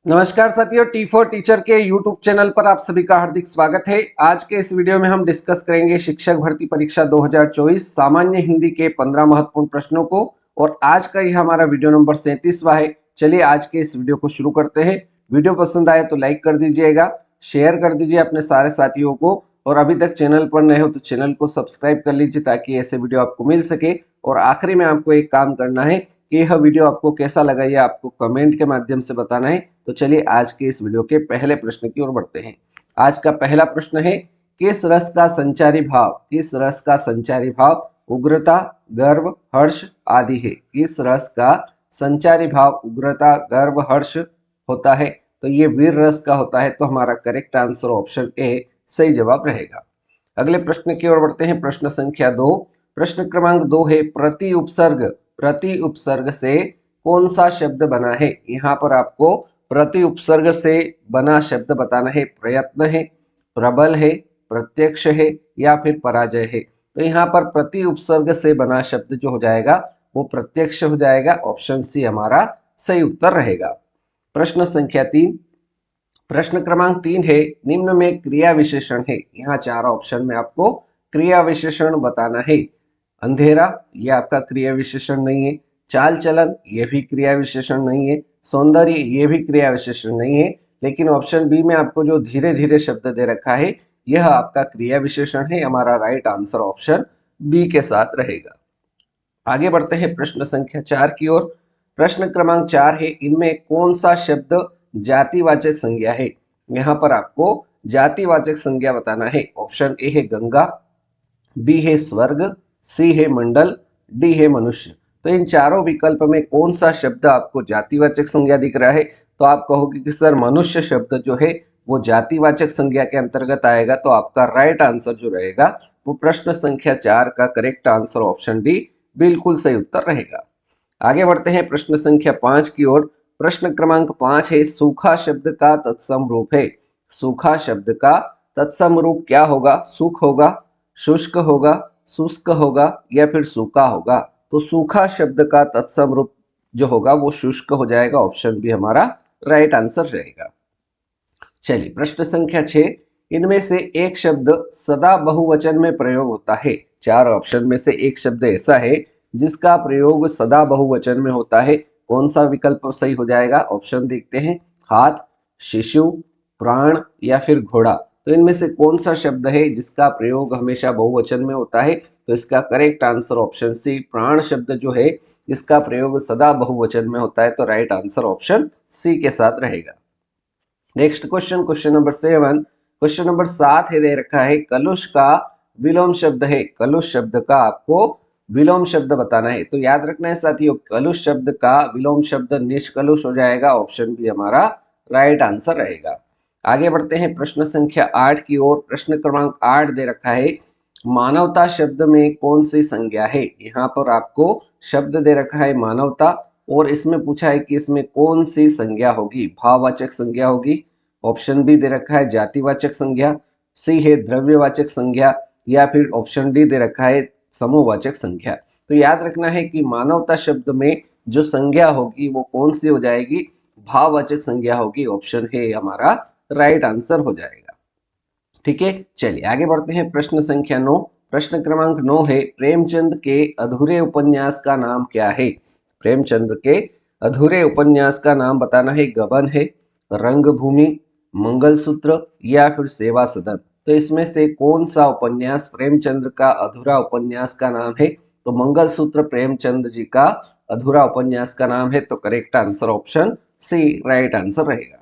नमस्कार साथियों, T4 teacher के यूट्यूब चैनल पर आप सभी का हार्दिक स्वागत है। आज के इस वीडियो में हम डिस्कस करेंगे शिक्षक भर्ती परीक्षा 2024 सामान्य हिंदी के 15 महत्वपूर्ण प्रश्नों को और आज का यह हमारा वीडियो नंबर 37वां है। चलिए आज के इस वीडियो को शुरू करते हैं। वीडियो पसंद आए तो लाइक कर दीजिएगा, शेयर कर दीजिए अपने सारे साथियों को और अभी तक चैनल पर नए हो तो चैनल को सब्सक्राइब कर लीजिए ताकि ऐसे वीडियो आपको मिल सके। और आखिरी में आपको एक काम करना है कि यह वीडियो आपको कैसा लगा ये आपको कमेंट के माध्यम से बताना है। तो चलिए आज के इस वीडियो के पहले प्रश्न की ओर बढ़ते हैं। आज का पहला प्रश्न है, किस रस का संचारी भाव, किस रस का संचारी भाव उग्रता, गर्व, हर्ष आदि है। किस रस का संचारी भाव उग्रता, गर्व, हर्ष होता है? तो ये वीर रस का होता है। तो हमारा करेक्ट आंसर ऑप्शन ए सही जवाब रहेगा। अगले प्रश्न की ओर बढ़ते हैं। प्रश्न संख्या 2। प्रश्न क्रमांक 2 है, प्रति उपसर्ग, प्रति उपसर्ग से कौन सा शब्द बना है? यहाँ पर आपको प्रति उपसर्ग से बना शब्द बताना है। प्रयत्न है, प्रबल है, प्रत्यक्ष है या फिर पराजय है। तो यहाँ पर प्रति उपसर्ग से बना शब्द जो हो जाएगा वो प्रत्यक्ष हो जाएगा। ऑप्शन सी हमारा सही उत्तर रहेगा। प्रश्न संख्या 3। प्रश्न क्रमांक 3 है, निम्न में क्रिया विशेषण है। यहाँ चार ऑप्शन में आपको क्रिया विशेषण बताना है। अंधेरा ये आपका क्रिया विशेषण नहीं है। चाल चलन ये भी क्रिया विशेषण नहीं है। सौंदर्य ये भी क्रिया विशेषण नहीं है। लेकिन ऑप्शन बी में आपको जो धीरे धीरे शब्द दे रखा है यह आपका क्रिया विशेषण है। हमारा राइट आंसर ऑप्शन बी के साथ रहेगा। आगे बढ़ते हैं प्रश्न संख्या 4 की ओर। प्रश्न क्रमांक 4 है, इनमें कौन सा शब्द जातिवाचक संज्ञा है? यहाँ पर आपको जातिवाचक संज्ञा बताना है। ऑप्शन ए है गंगा, बी है स्वर्ग, सी है मंडल, डी है मनुष्य। तो इन चारों विकल्प में कौन सा शब्द आपको जातिवाचक संज्ञा दिख रहा है? तो आप कहोगे कि सर मनुष्य शब्द जो है वो जातिवाचक संज्ञा के अंतर्गत आएगा। तो आपका राइट आंसर जो रहेगा वो प्रश्न संख्या 4 का करेक्ट आंसर ऑप्शन डी बिल्कुल सही उत्तर रहेगा। आगे बढ़ते हैं प्रश्न संख्या 5 की ओर। प्रश्न क्रमांक 5 है, सूखा शब्द का तत्सम रूप है। सूखा शब्द का तत्सम रूप क्या होगा? सूख होगा, शुष्क होगा, शुष्क होगा या फिर सूखा होगा? तो सूखा शब्द का तत्सम रूप जो होगा वो शुष्क हो जाएगा। ऑप्शन बी हमारा राइट आंसर रहेगा। चलिए प्रश्न संख्या 6, इनमें से एक शब्द सदा बहुवचन में प्रयोग होता है। चार ऑप्शन में से एक शब्द ऐसा है जिसका प्रयोग सदा बहुवचन में होता है। कौन सा विकल्प सही हो जाएगा? ऑप्शन देखते हैं, हाथ, शिशु, प्राण या फिर घोड़ा। तो इनमें से कौन सा शब्द है जिसका प्रयोग हमेशा बहुवचन में होता है? तो इसका करेक्ट आंसर ऑप्शन सी, प्राण शब्द जो है इसका प्रयोग सदा बहुवचन में होता है। तो राइट आंसर ऑप्शन सी के साथ रहेगा। Next question, question number 7। Question number 7 है, दे रखा है कलुष का विलोम शब्द है। कलुष शब्द का आपको विलोम शब्द बताना है। तो याद रखना है साथियों, कलुष शब्द का विलोम शब्द निष्कलुष हो जाएगा। ऑप्शन बी हमारा राइट आंसर रहेगा। आगे बढ़ते हैं प्रश्न संख्या 8 की ओर। प्रश्न क्रमांक 8 दे रखा है, मानवता शब्द में कौन सी संज्ञा है? यहाँ पर आपको शब्द दे रखा है मानवता और इसमें पूछा है कि इसमें कौन सी संज्ञा होगी? भाववाचक संज्ञा होगी। ऑप्शन बी दे रखा है जातिवाचक संज्ञा, सी है द्रव्यवाचक संज्ञा या फिर ऑप्शन डी दे रखा है समूहवाचक संज्ञा। तो याद रखना है कि मानवता शब्द में जो संज्ञा होगी वो कौन सी हो जाएगी? भाववाचक संज्ञा होगी। ऑप्शन है हमारा राइट आंसर हो जाएगा। ठीक है, चलिए आगे बढ़ते हैं प्रश्न संख्या 9। प्रश्न क्रमांक 9 है, प्रेमचंद के अधूरे उपन्यास का नाम क्या है? प्रेमचंद के अधूरे उपन्यास का नाम बताना है। गबन है, रंगभूमि, मंगलसूत्र या फिर सेवा सदन। तो इसमें से कौन सा उपन्यास प्रेमचंद का अधूरा उपन्यास का नाम है? तो मंगलसूत्र प्रेमचंद जी का अधूरा उपन्यास का नाम है। तो correct answer option C right answer रहेगा।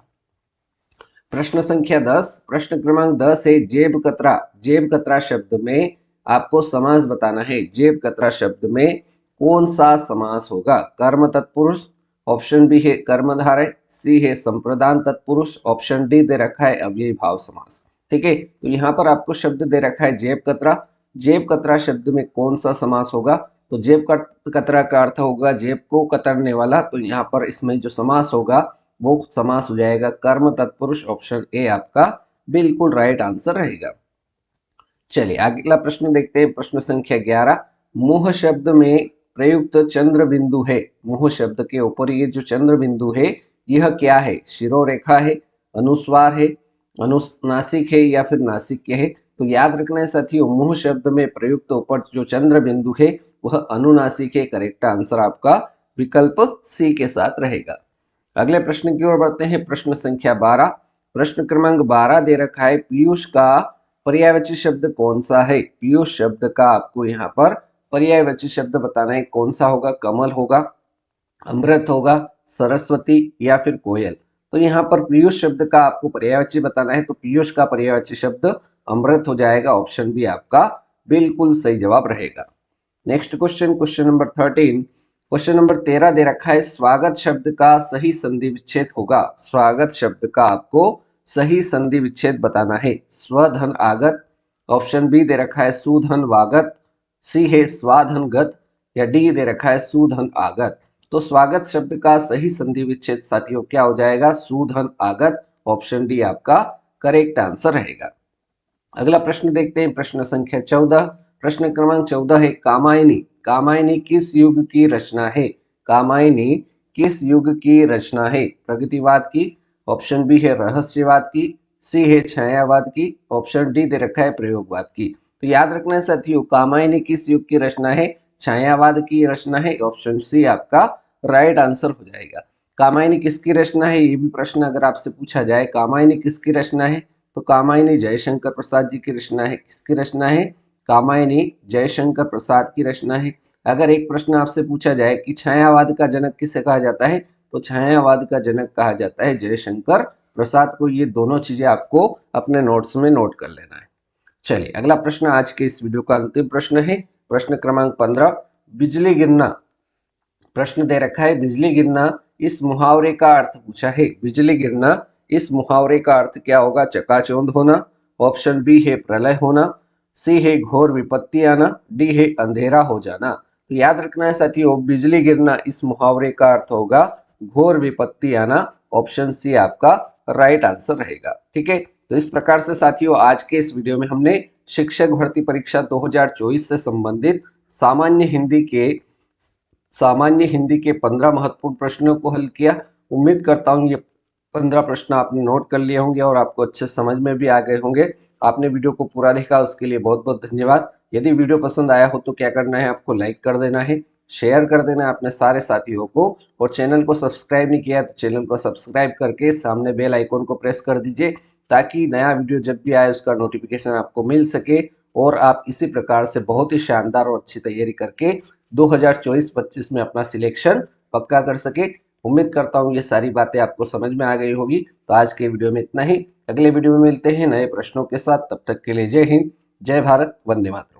प्रश्न संख्या 10। प्रश्न क्रमांक 10 है, जेब कतरा। जेब कतरा शब्द में आपको समास बताना है। जेब कतरा शब्द में कौन सा समास होगा? कर्म तत्पुरुष, ऑप्शन बी है कर्मधारय, सी है संप्रदान तत्पुरुष, ऑप्शन डी दे रखा है अव्ययी भाव समास। ठीक है, तो यहाँ पर आपको शब्द दे रखा है जेब कतरा। जेब कतरा शब्द में कौन सा समास होगा? तो जेब कतरा का अर्थ होगा जेब को कतरने वाला। तो यहाँ पर इसमें जो समास होगा वो समास हो जाएगा कर्म तत्पुरुष। ऑप्शन ए आपका बिल्कुल राइट आंसर रहेगा। चलिए अगला प्रश्न देखते हैं। प्रश्न संख्या 11। मुह शब्द में प्रयुक्त चंद्र बिंदु है। मुह शब्द के ऊपर ये जो चंद्र बिंदु है यह क्या है? शिरोरेखा है, अनुस्वार है, अनुनासिक है या फिर नासिक है? तो याद रखना है साथियों, मुंह शब्द में प्रयुक्त उपट जो चंद्र बिंदु है वह अनुनासिक है। करेक्ट आंसर आपका विकल्प सी के साथ रहेगा। अगले प्रश्न की ओर बढ़ते हैं। प्रश्न संख्या 12। प्रश्न क्रमांक 12 दे रखा है, पीयूष का पर्यायवाची शब्द कौन सा है? पीयूष शब्द का आपको यहाँ पर पर्यायवाची शब्द बताना है। कौन सा होगा? कमल होगा, अमृत होगा, सरस्वती या फिर कोयल? तो यहाँ पर पीयूष शब्द का आपको पर्यायवाची बताना है, तो पीयूष का पर्यायवाची शब्द अमृत हो जाएगा। ऑप्शन बी आपका बिल्कुल सही जवाब रहेगा। Next question, question number 13। Question number 13 दे रखा है, स्वागत शब्द का सही संधि विच्छेद होगा। स्वागत शब्द का आपको सही संधि विच्छेद बताना है। स्वधन आगत, ऑप्शन बी दे रखा है सुधन वागत, सी है स्वाधन गत, या डी दे रखा है सुधन आगत। तो स्वागत शब्द का सही संधि विच्छेद साथियों क्या हो जाएगा? सुधन आगत। ऑप्शन डी आपका करेक्ट आंसर रहेगा। अगला प्रश्न देखते हैं, प्रश्न संख्या 14। प्रश्न क्रमांक 14 है, कामायनी। कामायनी किस युग की रचना है? कामायनी किस युग की रचना है? प्रगतिवाद की, ऑप्शन बी है रहस्यवाद की, सी है छायावाद की, ऑप्शन डी दे रखा है प्रयोगवाद की। तो याद रखना है साथियों, कामायनी किस युग की रचना है? छायावाद की रचना है। ऑप्शन सी आपका राइट आंसर हो जाएगा। कामायनी किसकी रचना है? ये भी प्रश्न अगर आपसे पूछा जाए, कामायनी किसकी रचना है, तो कामायनी जयशंकर प्रसाद जी की रचना है। किसकी रचना है? कामायनी जयशंकर प्रसाद की रचना है। अगर एक प्रश्न आपसे पूछा जाए कि छायावाद का जनक किसे कहा जाता है, तो छायावाद का जनक कहा जाता है जयशंकर प्रसाद को। ये दोनों चीजें आपको अपने नोट्स में नोट कर लेना है। चलिए अगला प्रश्न, आज के इस वीडियो का अंतिम प्रश्न है। प्रश्न क्रमांक 15, बिजली गिरना। प्रश्न दे रखा है, बिजली गिरना इस मुहावरे का अर्थ पूछा है। बिजली गिरना इस मुहावरे का अर्थ क्या होगा? चकाचौंध होना, ऑप्शन बी है प्रलय होना, सी है घोर विपत्ति आना, डी है अंधेरा हो जाना। तो याद रखना है साथियों, बिजली गिरना इस मुहावरे का अर्थ होगा घोर विपत्ति आना। ऑप्शन सी आपका राइट आंसर रहेगा। ठीक है, तो इस प्रकार से साथियों आज के इस वीडियो में हमने शिक्षक भर्ती परीक्षा 2024 से संबंधित सामान्य हिंदी के 15 महत्वपूर्ण प्रश्नों को हल किया। उम्मीद करता हूँ ये 15 प्रश्न आपने नोट कर लिए होंगे और आपको अच्छे समझ में भी आ गए होंगे। आपने वीडियो को पूरा देखा उसके लिए बहुत बहुत धन्यवाद। यदि वीडियो पसंद आया हो तो क्या करना है, आपको लाइक कर देना है, शेयर कर देना है अपने सारे साथियों को, और चैनल को सब्सक्राइब नहीं किया तो चैनल को सब्सक्राइब करके सामने बेल आइकॉन को प्रेस कर दीजिए, ताकि नया वीडियो जब भी आए उसका नोटिफिकेशन आपको मिल सके और आप इसी प्रकार से बहुत ही शानदार और अच्छी तैयारी करके 2024-25 में अपना सिलेक्शन पक्का कर सके। उम्मीद करता हूँ ये सारी बातें आपको समझ में आ गई होगी। तो आज के वीडियो में इतना ही। अगले वीडियो में मिलते हैं नए प्रश्नों के साथ। तब तक के लिए जय हिंद, जय भारत, वंदे मातरम।